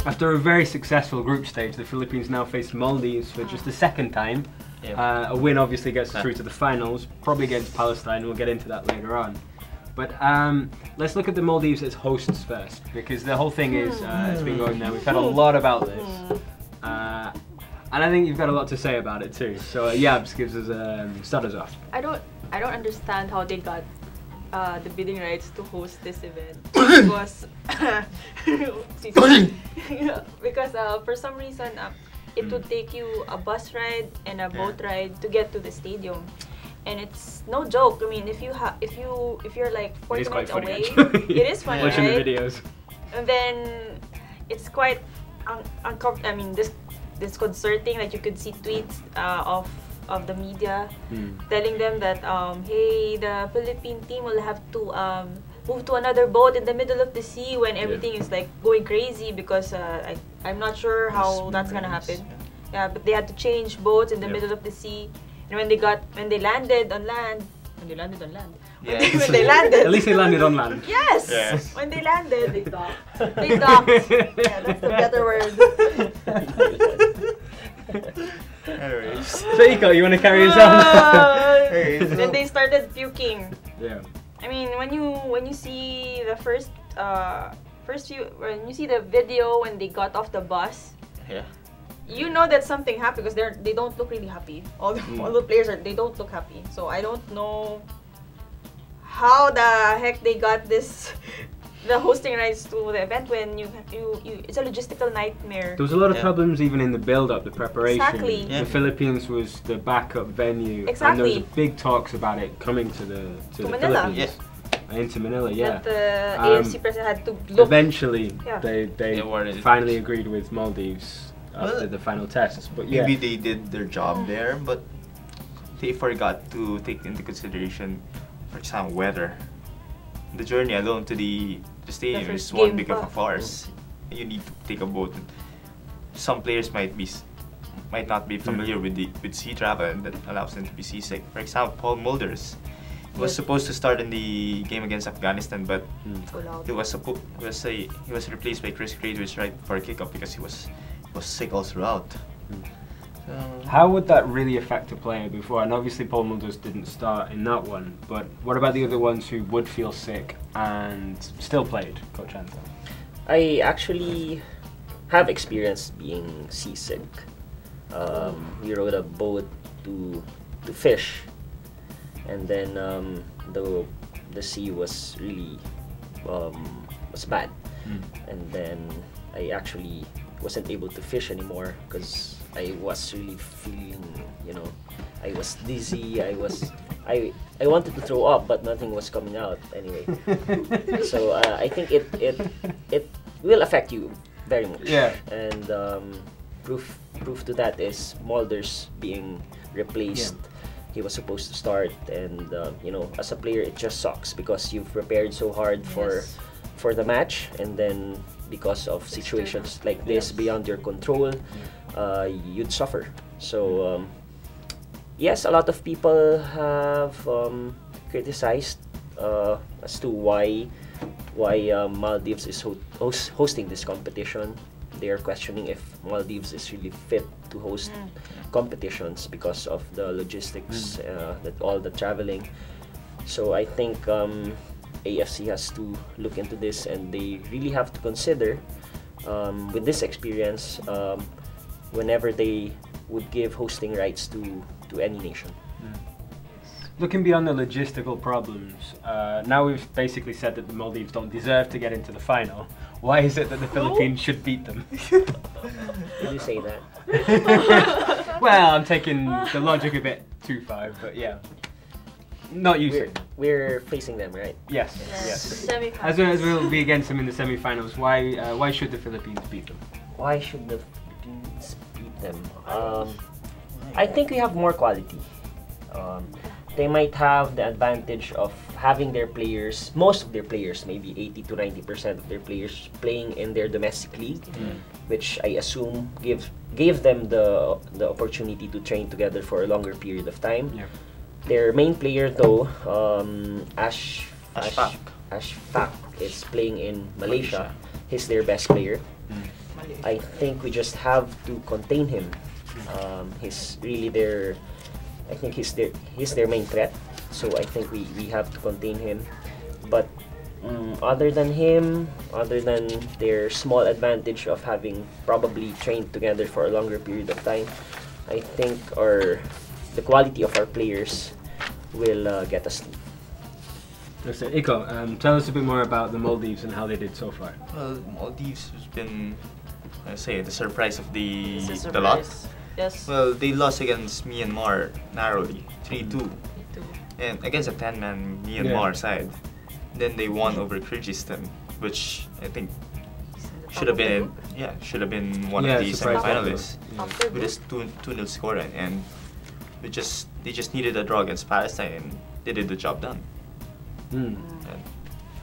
After a very successful group stage, the Philippines now face Maldives for just the second time. A win obviously gets us through to the finals, probably against Palestine. We'll get into that later on. But let's look at the Maldives as hosts first, because the whole thing is it's been going there. We've heard a lot about this, and I think you've got a lot to say about it too. So Yabs gives us start us off. I don't understand how they got the bidding rights to host this event because because for some reason it would take you a bus ride and a boat ride to get to the stadium. And it's no joke. I mean, if you're like 40 minutes away, it is funny, watching right? the videos. And then it's quite uncomfortable. I mean, disconcerting. Like you could see tweets of the media telling them that hey, the Philippine team will have to move to another boat in the middle of the sea when everything is like going crazy because I'm not sure how that's gonna happen. Yeah, but they had to change boats in the middle of the sea. And when they landed on land, when they landed, at least they landed on land. Yes. When they landed, they docked. Yeah, that's the better word. Anyways. So Iko, you want to carry us on? Then they started puking. Yeah. I mean, when you see the when you see the video when they got off the bus. Yeah. You know that something happened because they don't look really happy. All the players they don't look happy. So I don't know how the heck they got the hosting rights to the event when it's a logistical nightmare. There was a lot of problems even in the build-up, the preparation. Exactly. The Philippines was the backup venue, Exactly. and there was big talks about it coming to the Manila. Philippines. Into Manila, yeah. That the AFC president had to look. Eventually, they finally agreed with Maldives after the final tests. But maybe they did their job there, but they forgot to take into consideration, for example, weather. The journey alone to the stadium is one big of a farce. You need to take a boat. Some players might not be familiar with sea travel, and that allows them to be seasick. For example, Paul Mulders was supposed to start in the game against Afghanistan, but he was replaced by Chris Gradwich right before kickoff because he was sick all throughout. How would that really affect a player before? And obviously Paul Mulders didn't start in that one, but what about the other ones who would feel sick and still played, Coach Anton? I actually have experienced being seasick. We rode a boat to fish, and then the sea was really was bad, and then I actually wasn't able to fish anymore because I was really feeling, I was dizzy. I wanted to throw up, but nothing was coming out anyway. So I think it will affect you very much. Yeah. And proof to that is Mulders being replaced. Yeah. He was supposed to start, and as a player, it just sucks because you've prepared so hard for the match, and then because of situations like this beyond your control, you'd suffer. So yes, a lot of people have criticized as to why Maldives is hosting this competition. They are questioning if Maldives is really fit to host competitions because of the logistics, that all the traveling. So I think AFC has to look into this, and they really have to consider with this experience whenever they would give hosting rights to any nation. Looking beyond the logistical problems, now we've basically said that the Maldives don't deserve to get into the final. Why is it that the Philippines should beat them? Did you say that? Well, I'm taking the logic a bit too far, but yeah. Not you. We're facing them, right? Yes. Semi-finals. As we'll be against them in the semi-finals, why should the Philippines beat them? Why should the Philippines beat them? I think we have more quality. They might have the advantage of having their players, most of their players, maybe 80 to 90% of their players playing in their domestic league, which I assume gave them the opportunity to train together for a longer period of time. Yeah. Their main player though, Ashfaq is playing in Malaysia. He's their best player. I think we just have to contain him. He's really their, I think he's their main threat. So I think we have to contain him. But other than him, other than their small advantage of having probably trained together for a longer period of time, I think the quality of our players will get us. So, Iko, tell us a bit more about the Maldives and how they did so far. Well, Maldives has been, I say, the surprise of the It's a lot. surprise. Yes. Well, they lost against Myanmar narrowly, 3-2, and against a 10-man Myanmar side. Then they won over Kyrgyzstan, which I think should have been one of the semi-finalists with a 2-0 score, and they just needed a draw against Palestine, and they did the job done.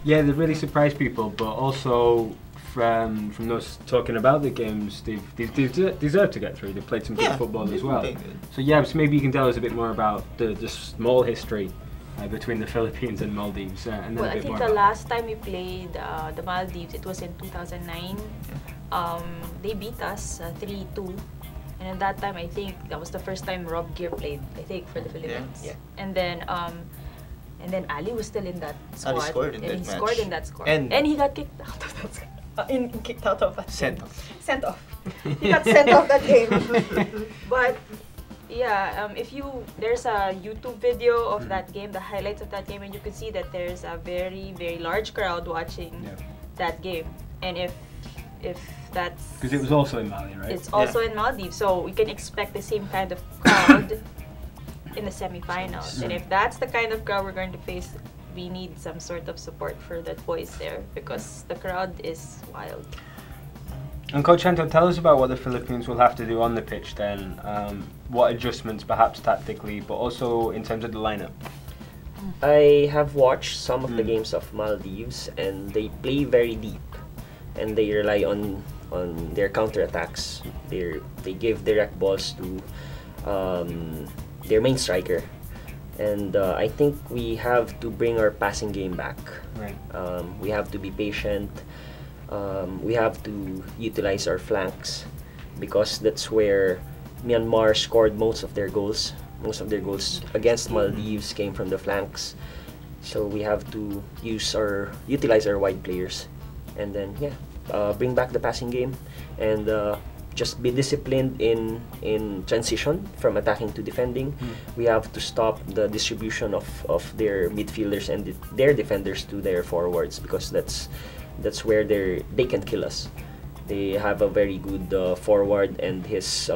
Yeah, they really surprised people, but also from those talking about the games, they've deserved to get through. They played some good football as well. So yeah, so maybe you can tell us a bit more about the small history between the Philippines and Maldives. And then Well, a I bit think more the about last time we played the Maldives, it was in 2009. They beat us 3-2. And at that time, I think that was the first time Rob Gear played, I think, for the Philippines. Yeah. And then Ali was still in that squad. Ali scored in and that he match. scored in that squad. And he got kicked out of that squad. Kicked out of that Sent game. off. Sent off. He got sent off that game. But yeah, there's a YouTube video of that game, the highlights of that game, and you can see that there's a very, very large crowd watching that game. And if that's because it was also in Mali, right? it's also in Maldives, so we can expect the same kind of crowd in the semifinals. And if that's the kind of crowd we're going to face, we need some sort of support for the boys there because the crowd is wild. And Coach Anto, tell us about what the Philippines will have to do on the pitch then. What adjustments, perhaps tactically, but also in terms of the lineup. I have watched some of the games of Maldives, and they play very deep, and they rely on their counterattacks. They give direct balls to their main striker, and I think we have to bring our passing game back. Right. We have to be patient. We have to utilize our flanks because that's where Myanmar scored most of their goals. Most of their goals against Maldives came from the flanks. So we have to utilize our wide players, and then bring back the passing game and just be disciplined in transition from attacking to defending. We have to stop the distribution of their midfielders and their defenders to their forwards because that's where they can kill us. They have a very good forward, and his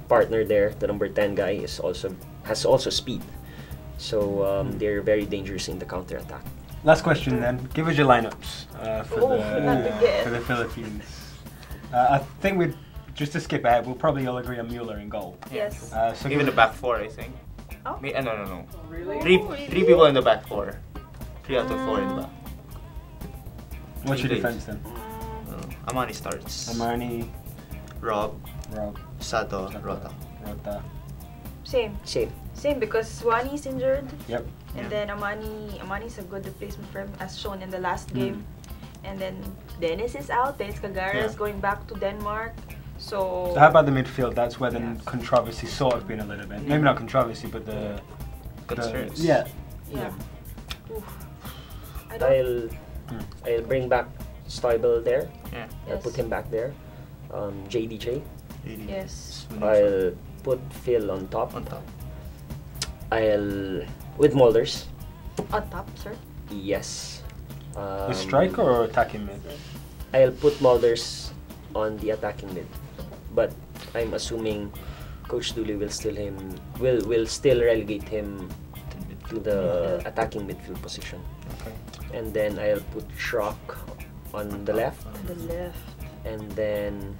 partner there, the number 10 guy, has also speed. So they're very dangerous in the counter attack. Last question then. Give us your lineups for the Philippines. I think just to skip ahead, we'll probably all agree on Mueller in goal. Yes. So even the back four, I think. Oh? No. Really? Three people in the back four. 3 out of 4 in the back. What's your defense then? Amani starts. Amani, Rob, Sato, Rota. Same because Swani's injured. Yep. And then Amani's a good replacement for him as shown in the last game. And then Dennis is out. Dennis Kagara is going back to Denmark. So how about the midfield? That's where the controversy sort of been a little bit. Maybe not controversy, but the concerns. Yeah. Oof. I'll bring back Stoibel there. Yeah. I'll put him back there. JDJ. Yes. I'll put Phil on top. With Mulders. On top, sir. Yes. The striker or attacking mid? I'll put Mulders on the attacking mid, but I'm assuming Coach Dooley will still relegate him to the attacking midfield position. Okay. And then I'll put Schrock on the left. And then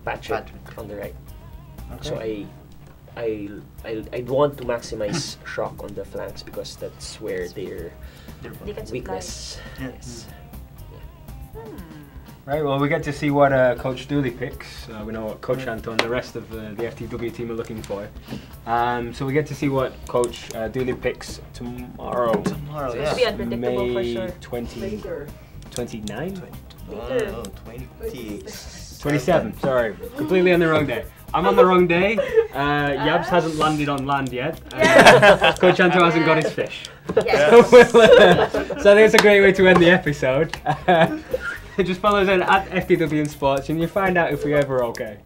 Patrick on the right. Okay. So I'd want to maximize Schrock on the flanks because that's where their weakness. Yes. Right, well, we get to see what Coach Dooley picks. We know what Coach Anto and the rest of the FTW team are looking for. So we get to see what Coach Dooley picks tomorrow. So it'll be unpredictable for sure. May 29? Oh, 20. 27, sorry. Completely on the wrong day. I'm on the wrong day. Yabs hasn't landed on land yet. Coach Anto hasn't got his fish. Yes. So I think it's a great way to end the episode. Just follow us at FTW in Sports and you find out if we're ever okay.